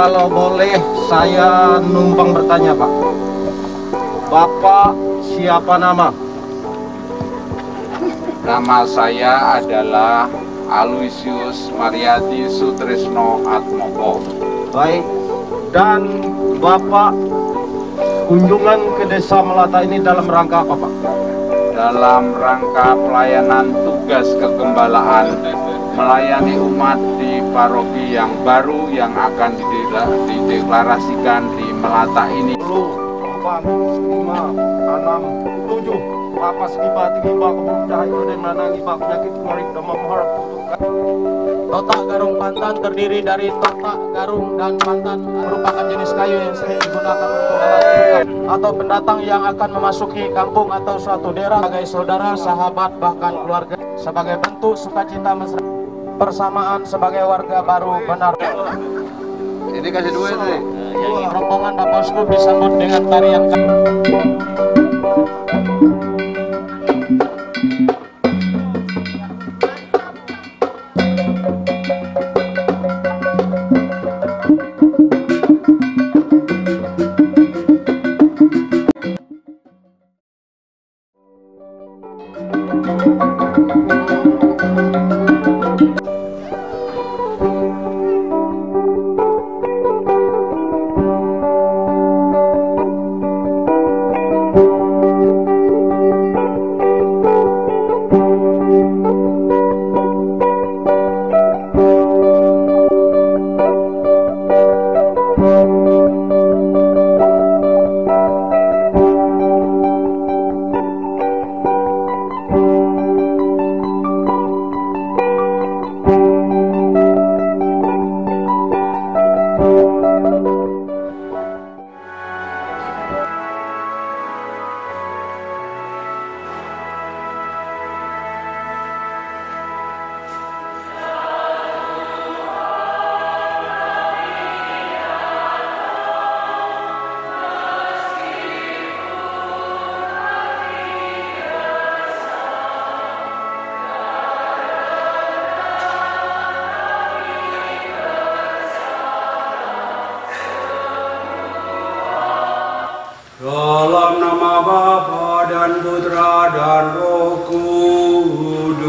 Kalau boleh saya numpang bertanya, Pak. Bapak siapa nama? Nama saya adalah Aloysius Mariadi Sutrisno Atmoko. Baik. Dan Bapak kunjungan ke Desa Melata ini dalam rangka apa, Pak? Dalam rangka pelayanan tugas kegembalaan, melayani umat di paroki yang baru yang akan dideklarasikan di Melata ini. 10, 4, 5, 6, 7. Lapas kipa tinggi pak kebutuhan itu dan menangi pak penyakit kemarin dan mengharap kutukan. Totak garung pantan terdiri dari totak, garung, dan pantan merupakan jenis kayu yang sering digunakan untuk alat tukang atau pendatang yang akan memasuki kampung atau suatu daerah sebagai saudara, sahabat, bahkan keluarga sebagai bentuk sukacita mesra persamaan sebagai warga baru benar. Ini kasih duit nih. Rombongan Bapak Uskup disambut dengan tarian. Dalam nama Bapa dan Putra dan Roh Kudus.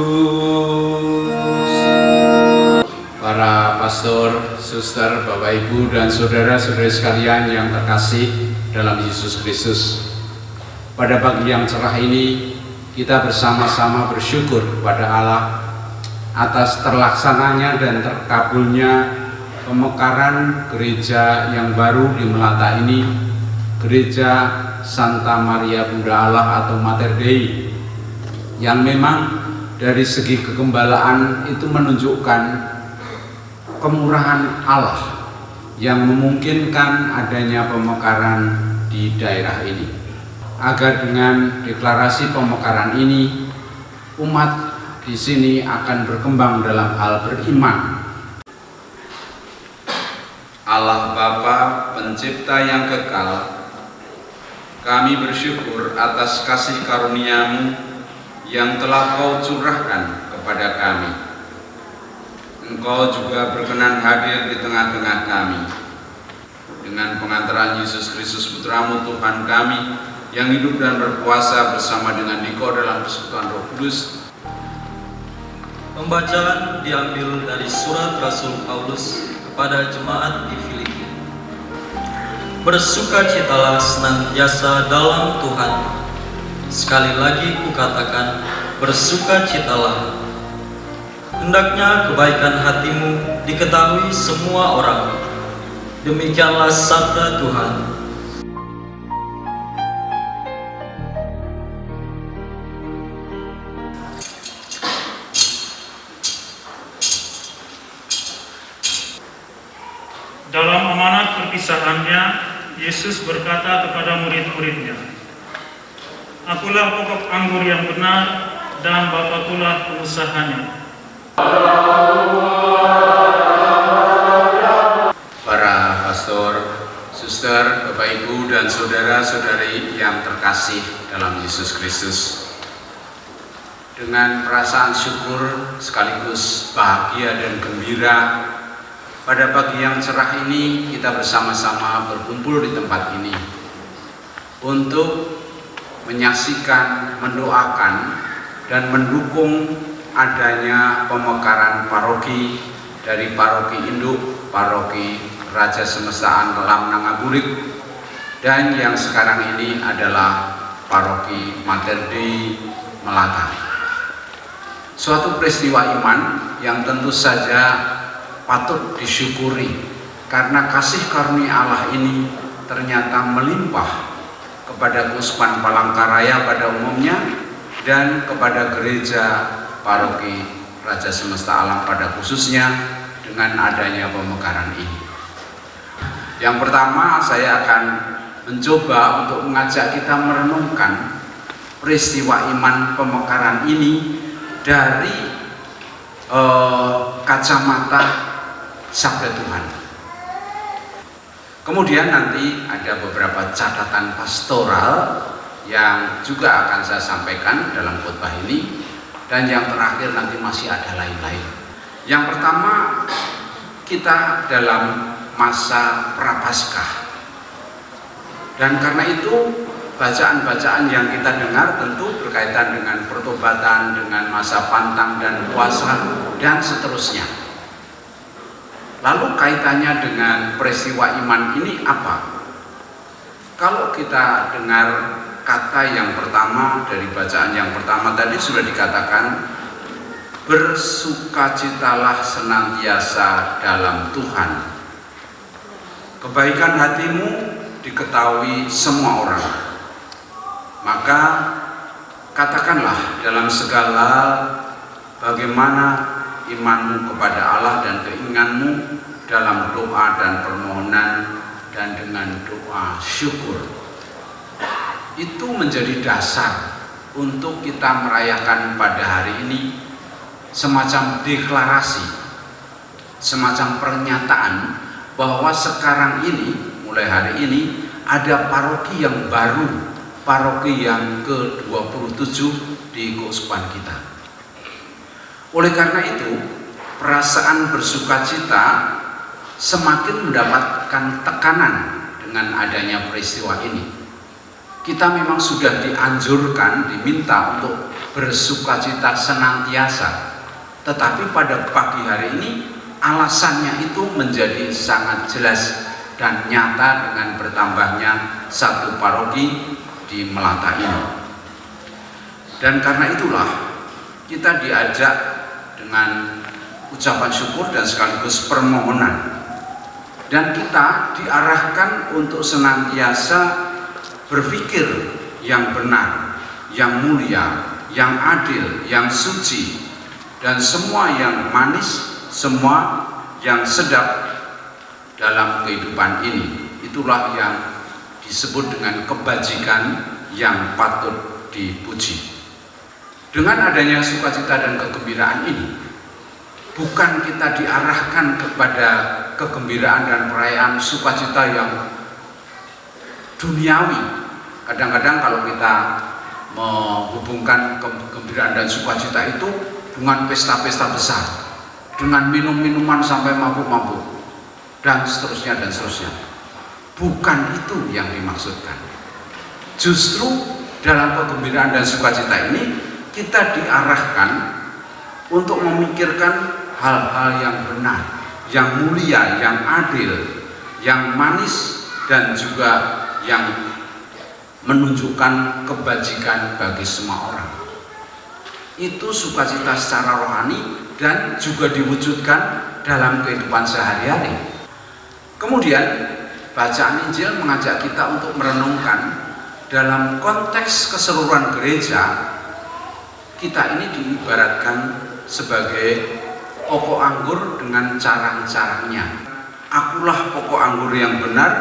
Para pastor, suster, Bapak Ibu dan saudara-saudari sekalian yang terkasih dalam Yesus Kristus. Pada pagi yang cerah ini kita bersama-sama bersyukur kepada Allah atas terlaksananya dan terkabulnya pemekaran gereja yang baru di Melata ini, Gereja Santa Maria Bunda Allah atau Mater Dei. yang memang dari segi kegembalaan itu menunjukkan kemurahan Allah yang memungkinkan adanya pemekaran di daerah ini. Agar dengan deklarasi pemekaran ini, umat di sini akan berkembang dalam hal beriman. Allah Bapa, Pencipta yang kekal, kami bersyukur atas kasih karunia-Mu yang telah Kau curahkan kepada kami. Engkau juga berkenan hadir di tengah-tengah kami. Dengan pengantaran Yesus Kristus Putra-Mu Tuhan kami, yang hidup dan berkuasa bersama dengan Dikau dalam persekutuan Roh Kudus. Pembacaan diambil dari surat Rasul Paulus kepada jemaat di Filipi. Bersukacitalah senantiasa dalam Tuhan. Sekali lagi kukatakan, bersukacitalah. Hendaknya kebaikan hatimu diketahui semua orang. Demikianlah sabda Tuhan. Dalam amanat perpisahannya, Yesus berkata kepada murid-muridnya, "Akulah pokok anggur yang benar, dan Bapa-Kulah pengusahanya." Para pastor, suster, Bapak Ibu dan saudara-saudari yang terkasih dalam Yesus Kristus, dengan perasaan syukur sekaligus bahagia dan gembira, pada pagi yang cerah ini kita bersama-sama berkumpul di tempat ini untuk menyaksikan, mendoakan, dan mendukung adanya pemekaran paroki dari paroki induk, paroki Raja Semesta Alam Nangabulik, dan yang sekarang ini adalah paroki Mater Dei Melaka. Suatu peristiwa iman yang tentu saja patut disyukuri karena kasih karunia Allah ini ternyata melimpah kepada Keuskupan Palangkaraya pada umumnya dan kepada gereja paroki Raja Semesta Alam pada khususnya dengan adanya pemekaran ini. Yang pertama, saya akan mencoba untuk mengajak kita merenungkan peristiwa iman pemekaran ini dari kacamata sabda Tuhan. Kemudian nanti ada beberapa catatan pastoral yang juga akan saya sampaikan dalam khotbah ini, dan yang terakhir nanti masih ada lain-lain. Yang pertama, kita dalam masa Prapaskah, dan karena itu bacaan-bacaan yang kita dengar tentu berkaitan dengan pertobatan, dengan masa pantang dan puasa, dan seterusnya. Lalu kaitannya dengan peristiwa iman ini apa? Kalau kita dengar kata yang pertama dari bacaan yang pertama tadi sudah dikatakan, bersukacitalah senantiasa dalam Tuhan. Kebaikan hatimu diketahui semua orang. Maka katakanlah dalam segala bagaimana imanmu kepada Allah dan keinginanmu dalam doa dan permohonan dan dengan doa syukur. Itu menjadi dasar untuk kita merayakan pada hari ini semacam deklarasi, semacam pernyataan bahwa sekarang ini, mulai hari ini, ada paroki yang baru, paroki yang ke-27 di keuskupan kita. Oleh karena itu, perasaan bersukacita semakin mendapatkan tekanan dengan adanya peristiwa ini. Kita memang sudah dianjurkan, diminta untuk bersukacita senantiasa, tetapi pada pagi hari ini alasannya itu menjadi sangat jelas dan nyata dengan bertambahnya satu paroki di Melaka ini. Dan karena itulah kita diajak dengan ucapan syukur dan sekaligus permohonan, dan kita diarahkan untuk senantiasa berpikir yang benar, yang mulia, yang adil, yang suci, dan semua yang manis, semua yang sedap dalam kehidupan ini. Itulah yang disebut dengan kebajikan yang patut dipuji. Dengan adanya sukacita dan kegembiraan ini, bukan kita diarahkan kepada kegembiraan dan perayaan sukacita yang duniawi. Kadang-kadang kalau kita menghubungkan kegembiraan dan sukacita itu dengan pesta-pesta besar, dengan minum-minuman sampai mabuk-mabuk, dan seterusnya dan seterusnya. Bukan itu yang dimaksudkan. Justru dalam kegembiraan dan sukacita ini kita diarahkan untuk memikirkan hal-hal yang benar, yang mulia, yang adil, yang manis, dan juga yang menunjukkan kebajikan bagi semua orang. Itu sukacita secara rohani dan juga diwujudkan dalam kehidupan sehari-hari. Kemudian bacaan Injil mengajak kita untuk merenungkan dalam konteks keseluruhan gereja. Kita ini diibaratkan sebagai pokok anggur dengan carang-carangnya. Akulah pokok anggur yang benar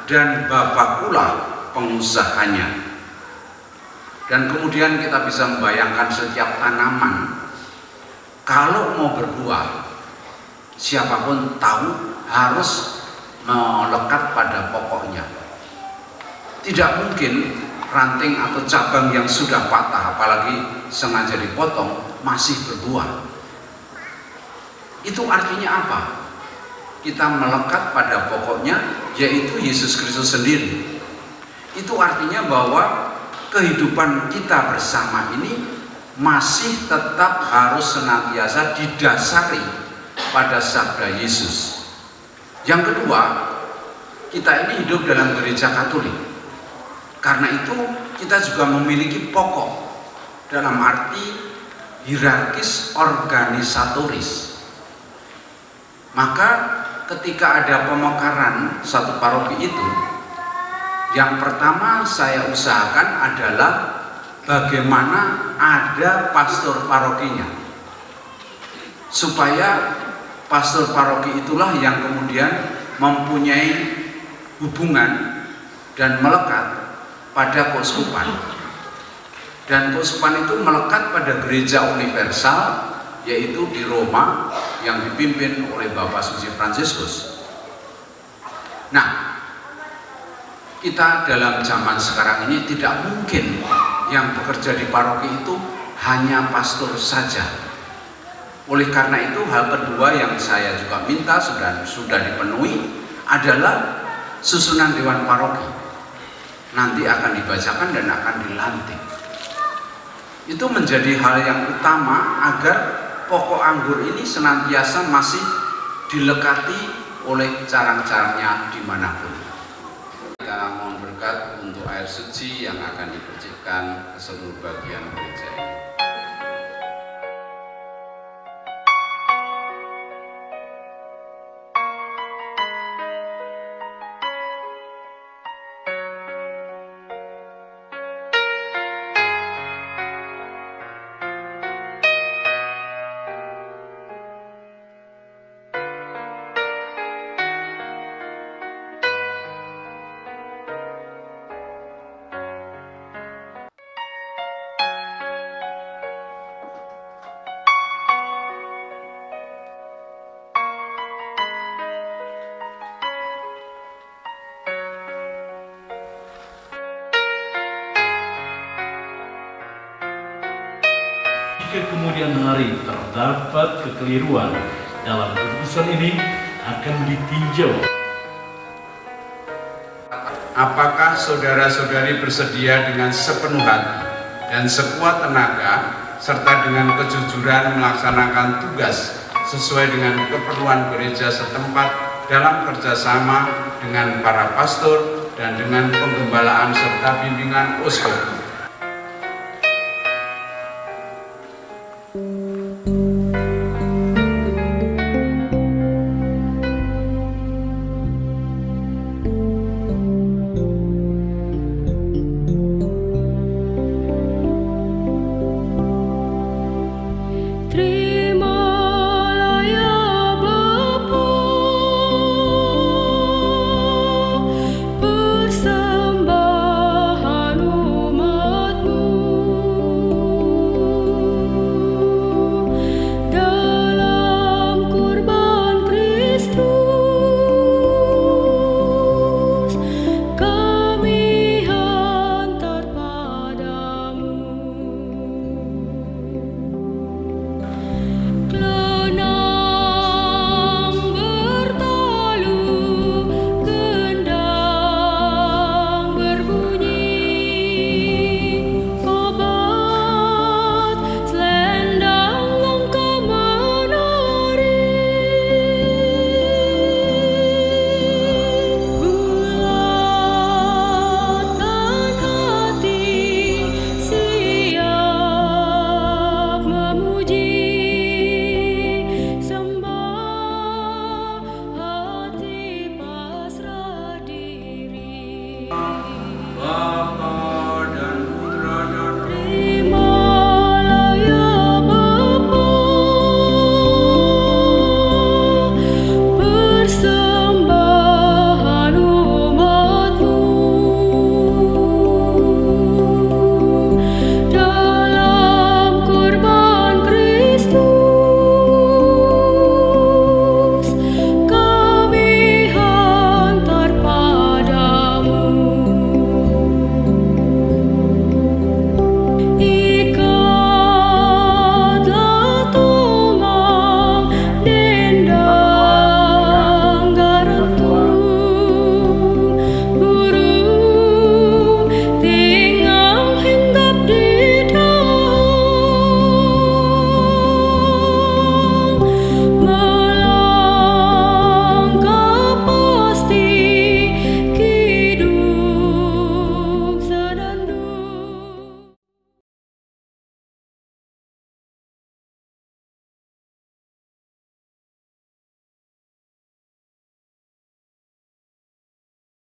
dan Bapakulah pengusahanya. Dan kemudian kita bisa membayangkan setiap tanaman kalau mau berbuah, siapapun tahu harus melekat pada pokoknya. Tidak mungkin ranting atau cabang yang sudah patah, apalagi sengaja dipotong, masih berbuah. Itu artinya apa? Kita melekat pada pokoknya, yaitu Yesus Kristus sendiri. Itu artinya bahwa kehidupan kita bersama ini masih tetap harus senantiasa didasari pada sabda Yesus. Yang kedua, kita ini hidup dalam gereja Katolik. Karena itu kita juga memiliki pokok dalam arti hierarkis organisatoris. Maka ketika ada pemekaran satu paroki itu, yang pertama saya usahakan adalah bagaimana ada pastor parokinya, supaya pastor paroki itulah yang kemudian mempunyai hubungan dan melekat pada keuskupan, dan keuskupan itu melekat pada gereja universal, yaitu di Roma yang dipimpin oleh Bapak Suci Fransiskus. Nah, kita dalam zaman sekarang ini tidak mungkin yang bekerja di paroki itu hanya pastor saja. Oleh karena itu, hal kedua yang saya juga minta sudah dipenuhi adalah susunan dewan paroki. Nanti akan dibacakan dan akan dilantik. Itu menjadi hal yang utama agar pokok anggur ini senantiasa masih dilekati oleh carang-carangnya dimanapun. Kita mohon berkat untuk air suci yang akan dipercikkan ke seluruh bagian gereja ini. Jika kemudian hari terdapat kekeliruan dalam keputusan ini, akan ditinjau. Apakah saudara-saudari bersedia dengan sepenuh hati dan sekuat tenaga serta dengan kejujuran melaksanakan tugas sesuai dengan keperluan gereja setempat dalam kerjasama dengan para pastor dan dengan penggembalaan serta bimbingan uskup